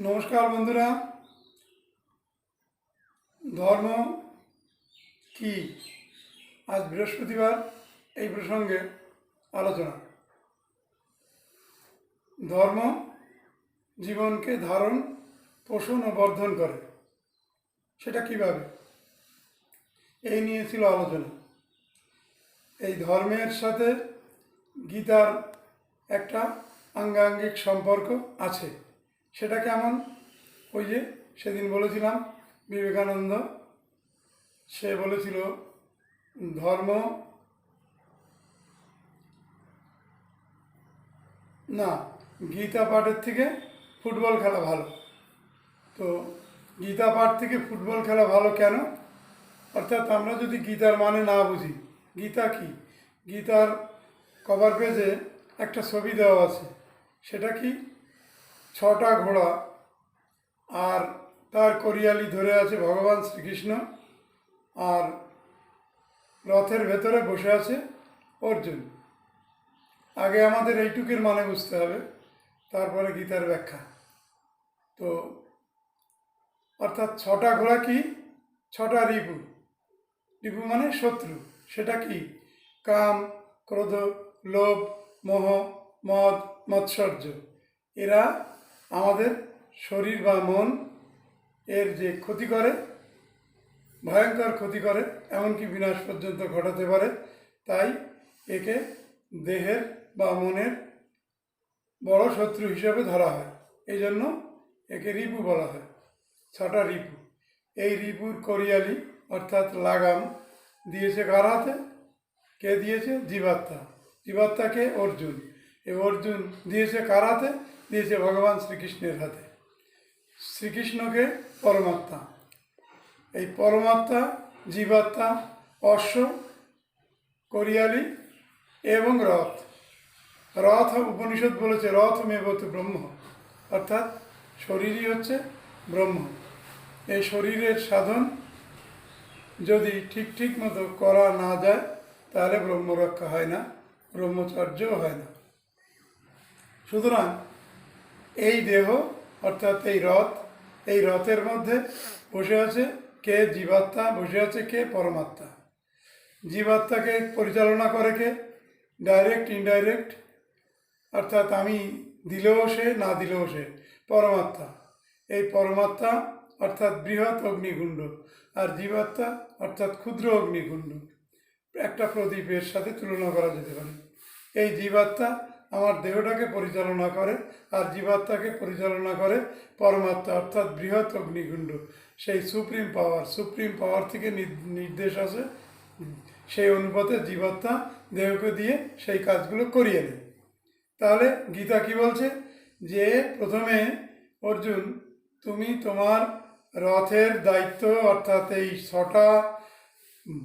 নমস্কার বন্ধুরা, ধর্ম কি আজ বৃহস্পতিবার এই প্রসঙ্গে আলোচনা। ধর্ম জীবনকে ধারণ, পোষণ ও বর্ধন করে, সেটা কিভাবে, এই নিয়ে ছিল আলোচনা। এই ধর্মের সাথে গীতার একটা আঙ্গাঙ্গিক সম্পর্ক আছে। সেটা কেমন? ওই যে সেদিন বলেছিলাম, বিবেকানন্দ সে বলেছিল ধর্ম না, গীতা পাঠের থেকে ফুটবল খেলা ভালো। তো গীতা পাঠ থেকে ফুটবল খেলা ভালো কেন? অর্থাৎ আমরা যদি গীতার মানে না বুঝি, গীতা কি, গীতার কভার পেজে একটা ছবি দেওয়া আছে। সেটা কি? 6টা ঘোড়া, আর তার করিয়ালি ধরে আছে ভগবান শ্রীকৃষ্ণ, আর রথের ভেতরে বসে আছে অর্জুন। আগে আমাদের এইটুকুর মানে বুঝতে হবে, তারপরে গীতার ব্যাখ্যা। তো অর্থাৎ 6টা ঘোড়া কি? 6টা রিপু। রিপু মানে শত্রু। সেটা কি? কাম, ক্রোধ, লোভ, মোহ, মদ, মৎসর্য। এরা আমাদের শরীর বা মন এর যে ক্ষতি করে, ভয়ঙ্কর ক্ষতি করে, এমনকি বিনাশ পর্যন্ত ঘটাতে পারে। তাই একে দেহের বা মনের বড় শত্রু হিসেবে ধরা হয়। এই জন্য একে রিপু বলা হয়। 6টা রিপু। এই রিপুর করিয়ালি অর্থাৎ লাগাম দিয়েছে কার হাতে? কে দিয়েছে? জীবাত্মা। জীবাত্মাকে অর্জুন। এই অর্জুন দিয়েছে কার হাতে? দিয়েছে ভগবান শ্রীকৃষ্ণের হাতে। শ্রীকৃষ্ণকে পরমাত্মা। এই পরমাত্মা, জীবাত্মা, অশ্ব, করিয়ালি এবং রথ। রথ উপনিষদ বলেছে রথ মেবত ব্রহ্ম, অর্থাৎ শরীরই হচ্ছে ব্রহ্ম। এই শরীরের সাধন যদি ঠিক মতো করা না যায়, তাহলে ব্রহ্মরক্ষা হয় না, ব্রহ্মচর্যও হয় না। সুতরাং এই দেহ অর্থাৎ এই রথ, এই রথের মধ্যে বসে আছে কে? জীবাত্মা। বসে আছে কে? পরমাত্মা। জীবাত্মাকে পরিচালনা করে কে? ডাইরেক্ট, ইনডাইরেক্ট, অর্থাৎ আমি দিলেও সে, না দিলেও সে, পরমাত্মা। এই পরমাত্মা অর্থাৎ বৃহৎ অগ্নিকুণ্ড, আর জীবাত্মা অর্থাৎ ক্ষুদ্র অগ্নিকুণ্ড। একটা প্রদীপের সাথে তুলনা করা যেতে পারে। এই জীবাত্মা আমার দেহটাকে পরিচালনা করে, আর জীবাত্মাকে পরিচালনা করে পরমাত্মা অর্থাৎ বৃহৎ অগ্নিকুণ্ড। সেই সুপ্রিম পাওয়ার থেকে নির্দেশ আছে, সেই অনুপাতে জীবাত্মা দেহকে দিয়ে সেই কাজগুলো করিয়ে নেয়। তাহলে গীতা কি বলছে? যে প্রথমে অর্জুন, তুমি তোমার রথের দায়িত্ব অর্থাৎ এই 6টা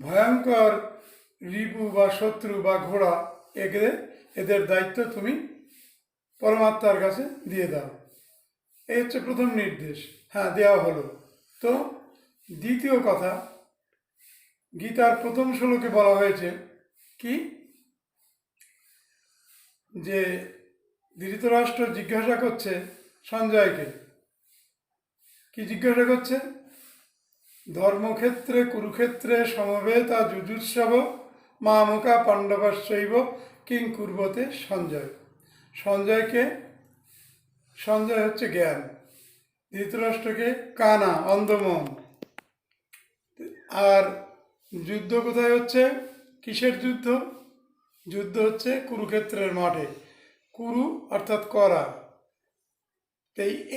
ভয়ঙ্কর রিপু বা শত্রু বা ঘোড়া, এদের দায়িত্ব তুমি পরমাত্মার কাছে দিয়ে দাও। এই হচ্ছে প্রথম নির্দেশ। হ্যাঁ, দেওয়া হলো। তো দ্বিতীয় কথা, গীতার প্রথম শ্লোকে বলা হয়েছে কি? যে ধৃতরাষ্ট্র জিজ্ঞাসা করছে সঞ্জয়কে, কি জিজ্ঞাসা করছে? ধর্মক্ষেত্রে কুরুক্ষেত্রে সমবেতা যুজুৎসব মামুকা পাণ্ডবস্যৈব কিং কুর্বতে সঞ্জয়। সঞ্জয় হচ্ছে জ্ঞান, ধৃতরাষ্ট্রকে কানা, অন্ধমন। আর যুদ্ধ কোথায় হচ্ছে? কিসের যুদ্ধ? যুদ্ধ হচ্ছে কুরুক্ষেত্রের মাঠে। কুরু অর্থাৎ করা।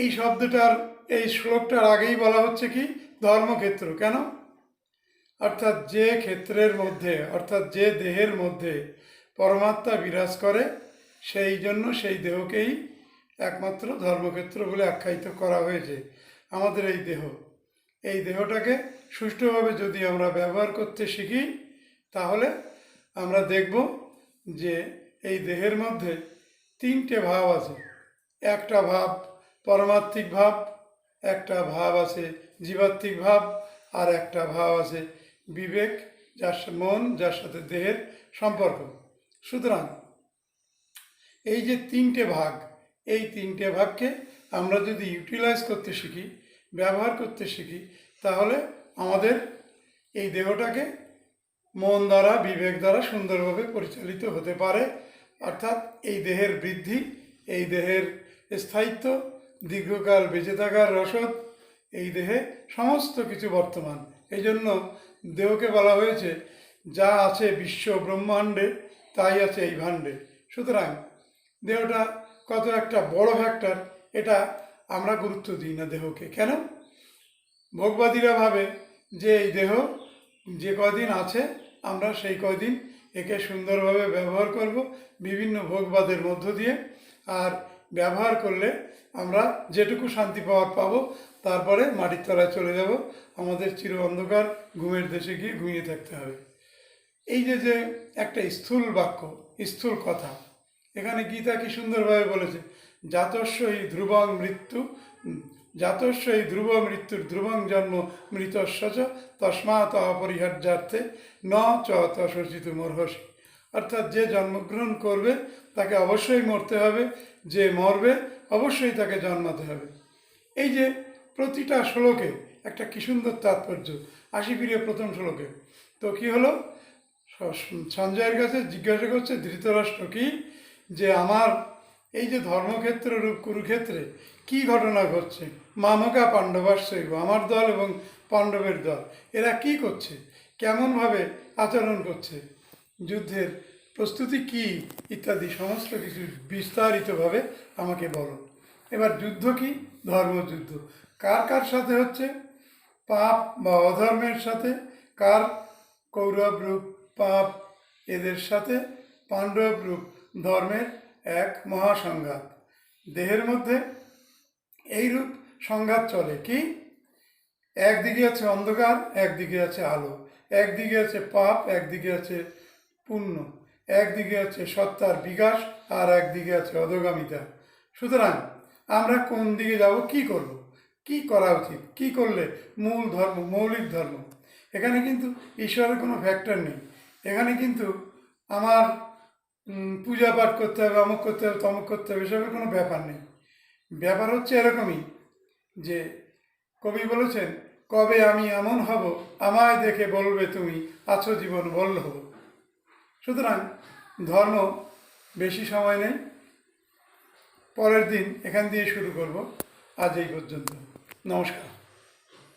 এই শব্দটার, এই শ্লোকটার আগেই বলা হচ্ছে কি? ধর্মক্ষেত্র। কেন? অর্থাৎ যে ক্ষেত্রের মধ্যে, অর্থাৎ যে দেহের মধ্যে পরমাত্মা বিরাজ করে, সেই জন্য সেই দেহকেই একমাত্র ধর্মক্ষেত্র বলে আখ্যায়িত করা হয়েছে। আমাদের এই দেহটাকে সুষ্ঠুভাবে যদি আমরা ব্যবহার করতে শিখি, তাহলে আমরা দেখব যে এই দেহের মধ্যে 3টে ভাব আছে। একটা ভাব পরমাত্মিক ভাব, একটা ভাব আছে জীবাত্মিক ভাব, আর একটা ভাব আছে বিবেক, মন, যার সাথে দেহের সম্পর্ক। সুতরাং এই যে 3টে ভাগ, এই 3টে ভাগকে আমরা যদি ইউটিলাইজ করতে শিখি, ব্যবহার করতে শিখি, তাহলে আমাদের এই দেহটাকে মন দ্বারা, বিবেক দ্বারা সুন্দরভাবে পরিচালিত হতে পারে। অর্থাৎ এই দেহের বৃদ্ধি, এই দেহের স্থায়িত্ব, দীর্ঘকাল বেঁচে থাকার রসদ এই দেহে সমস্ত কিছু বর্তমান। এই জন্য দেহকে বলা হয়েছে যা আছে বিশ্ব ব্রহ্মাণ্ডে তাই আছে এই ভাণ্ডে। সুতরাং দেহটা কত একটা বড় ফ্যাক্টর, এটা আমরা গুরুত্ব দিই না দেহকে। কেন? ভোগবাদীরা ভাবে যে এই দেহ যে কয়দিন আছে আমরা সেই কয়দিন একে সুন্দরভাবে ব্যবহার করব বিভিন্ন ভোগবাদের মধ্য দিয়ে, আর ব্যবহার করলে আমরা যেটুকু শান্তি পাবো, তারপরে মাটির তলায় চলে যাব, আমাদের চির অন্ধকার ঘুমের দেশে গিয়ে ঘুমিয়ে থাকতে হবে। এই যে একটা স্থূল বাক্য, স্থূল কথা, এখানে গীতা কি সুন্দরভাবে বলেছে, জাতস্যই ধ্রুবং মৃত্যু, জাতস্যই ধ্রুব মৃত্যুর ধ্রুবং জন্ম মৃতস্য চ তস্মাৎ অপরিহার্যার্থে ন চ তশোচিত মর্হসি। অর্থাৎ যে জন্মগ্রহণ করবে তাকে অবশ্যই মরতে হবে, যে মরবে অবশ্যই তাকে জন্মাতে হবে। এই যে প্রতিটা শ্লোকে একটা কি সুন্দর তাৎপর্য। আসি ফিরে প্রথম শ্লোকে, তো কি হলো, সঞ্জয়ের কাছে জিজ্ঞাসা করছে ধৃতরাষ্ট্র কি, যে আমার এই যে ধর্মক্ষেত্র রূপ কুরুক্ষেত্রে কি ঘটনা ঘটছে, মামকা পাণ্ডবাশ্চৈব, আমার দল এবং পাণ্ডবের দল এরা কি করছে, কেমনভাবে আচরণ করছে, যুদ্ধের প্রস্তুতি কি ইত্যাদি সমস্ত কিছু বিস্তারিতভাবে আমাকে বলো। এবার যুদ্ধ কি? ধর্মযুদ্ধ। কার কার সাথে হচ্ছে? পাপ বা অধর্মের সাথে। কার? কৌরব রূপ পাপ এদের সাথে পাণ্ডব রূপ ধর্মের এক মহাসংঘাত। দেহের মধ্যে এইরূপ সংঘাত চলে কি, একদিকে আছে অন্ধকার, একদিকে আছে আলো, একদিকে আছে পাপ, একদিকে আছে পুণ্য, একদিকে আছে সত্তার বিকাশ, আর একদিকে আছে অধোগামিতা। সুতরাং আমরা কোন দিকে যাব, কি করব, কি করা উচিত, কি করলে মূল ধর্ম, মৌলিক ধর্ম। এখানে কিন্তু ঈশ্বরের কোনো ফ্যাক্টর নেই। এখানে কিন্তু আমার পূজা পাঠ করতে হবে, অমুক করতে হবে, তমুক করতে হবে, এসবের কোনো ব্যাপার নেই। ব্যাপার হচ্ছে এরকমই যে কবি বলেছেন, কবে আমি এমন হব আমায় দেখে বলবে তুমি আছো জীবন বল্লভ। সুতরাং ধর্ম বেশি সময় নেই, পরের দিন এখান দিয়ে শুরু করব। আজ এই পর্যন্ত। নমস্কার।